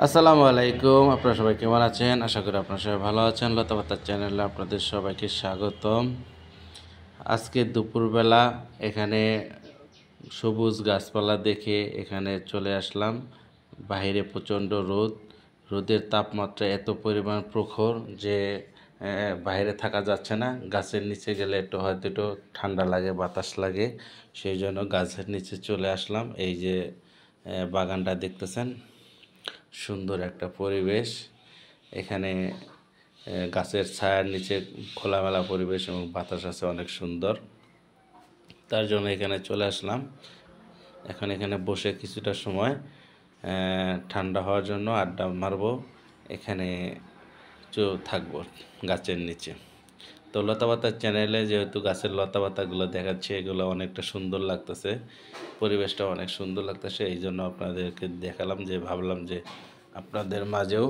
আসসালামু আলাইকুম। আপনারা সবাই কেমন আছেন? আশা করি আপনারা সবাই ভালো আছেন। লতাপাতার চ্যানেলে আপনাদের সবাইকে স্বাগতম। আজকে দুপুরবেলা এখানে সবুজ গাছপালা দেখে এখানে চলে আসলাম। বাইরে প্রচণ্ড রোদ, রোদের তাপমাত্রা এত পরিমাণ প্রখর যে বাইরে থাকা যাচ্ছে না। গাছের নিচে গেলে হয়তো একটু ঠান্ডা লাগে, বাতাস লাগে, সেই জন্য গাছের নিচে চলে আসলাম। এই যে বাগানটা দেখতেছেন, সুন্দর একটা পরিবেশ। এখানে গাছের ছায়ার নিচে খোলামেলা পরিবেশ এবং বাতাস আছে অনেক সুন্দর। তার জন্য এখানে চলে আসলাম। এখন এখানে বসে কিছুটা সময় ঠান্ডা হওয়ার জন্য আড্ডা মারবো, এখানে থাকবো গাছের নিচে। তো লতাপাতার চ্যানেলে যেহেতু গাছের লতাপাতাগুলো দেখাচ্ছে, এগুলো অনেকটা সুন্দর লাগতেছে, পরিবেশটা অনেক সুন্দর লাগতেছে, এই জন্য আপনাদেরকে দেখালাম, যে ভাবলাম যে আপনাদের মাঝেও,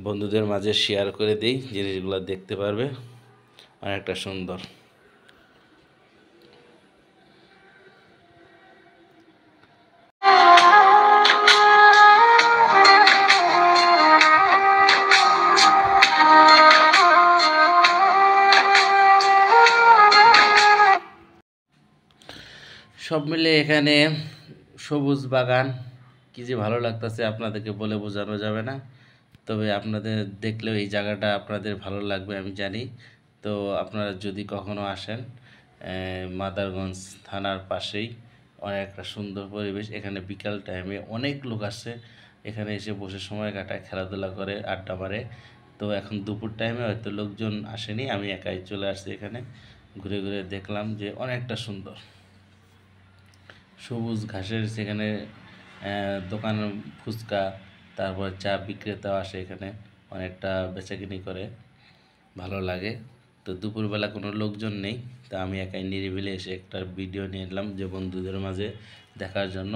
বন্ধুদের মাঝে শেয়ার করে দিই, জিনিসগুলো দেখতে পারবে, অনেকটা সুন্দর। সব মিলে এখানে সবুজ বাগান, কি যে ভালো লাগতেছে আপনাদেরকে বলে বোঝানো যাবে না। তবে আপনাদের দেখলেও এই জায়গাটা আপনাদের ভালো লাগবে আমি জানি। তো আপনারা যদি কখনো আসেন, মাদারগঞ্জ থানার পাশেই অনেক একটা সুন্দর পরিবেশ। এখানে বিকাল টাইমে অনেক লোক আসে, এখানে এসে বসে সময় কাটায়, খেলাধুলা করে, আড্ডা মারে। তো এখন দুপুর টাইমে হয়তো লোকজন আসেনি, আমি একাই চলে আসছি। এখানে ঘুরে ঘুরে দেখলাম যে অনেকটা সুন্দর সবুজ ঘাসের সেখানে দোকান, ফুচকা, তারপর চা বিক্রেতাও আসে এখানে, অনেকটা বেচাকিনি করে, ভালো লাগে। তো দুপুরবেলা কোনো লোকজন নেই, তা আমি একাই নিরিবিলি এসে একটা ভিডিও নিয়ে নিলাম, যে বন্ধুদের মাঝে দেখার জন্য।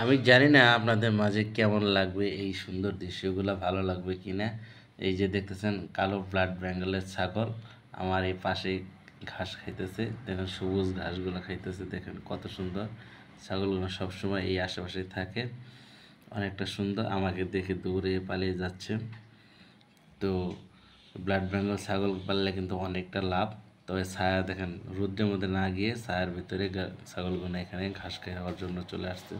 আমি জানি না আপনাদের মাঝে কেমন লাগবে, এই সুন্দর দৃশ্যগুলো ভালো লাগবে কি না। এই যে দেখতেছেন কালো ব্লাড বেঙ্গলের ছাগল আমার এই পাশে ঘাস খাইতেছে, দেখেন সবুজ ঘাসগুলো খাইতেছে, দেখেন কত সুন্দর। ছাগলগুলো সবসময় এই আশেপাশে থাকে, অনেকটা সুন্দর। আমাকে দেখে দৌড়ে পালিয়ে যাচ্ছে। তো ব্লাড বেঙ্গল ছাগল পাললে কিন্তু অনেকটা লাভ। তবে ছায়া দেখেন, রোদ্রের মধ্যে না গিয়ে ছায়ার ভিতরে ছাগলগুলো এখানে ঘাস খাওয়ার জন্য চলে আসছে।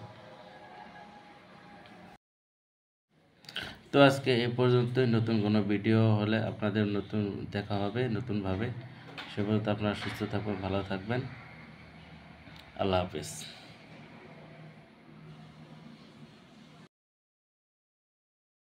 তো আজকে এ পর্যন্তই। নতুন কোনো ভিডিও হলে আপনাদের নতুন দেখা হবে নতুনভাবে। সে পর্যন্ত আপনারা সুস্থ থাকবেন, ভালো থাকবেন। আল্লাহ হাফেজ।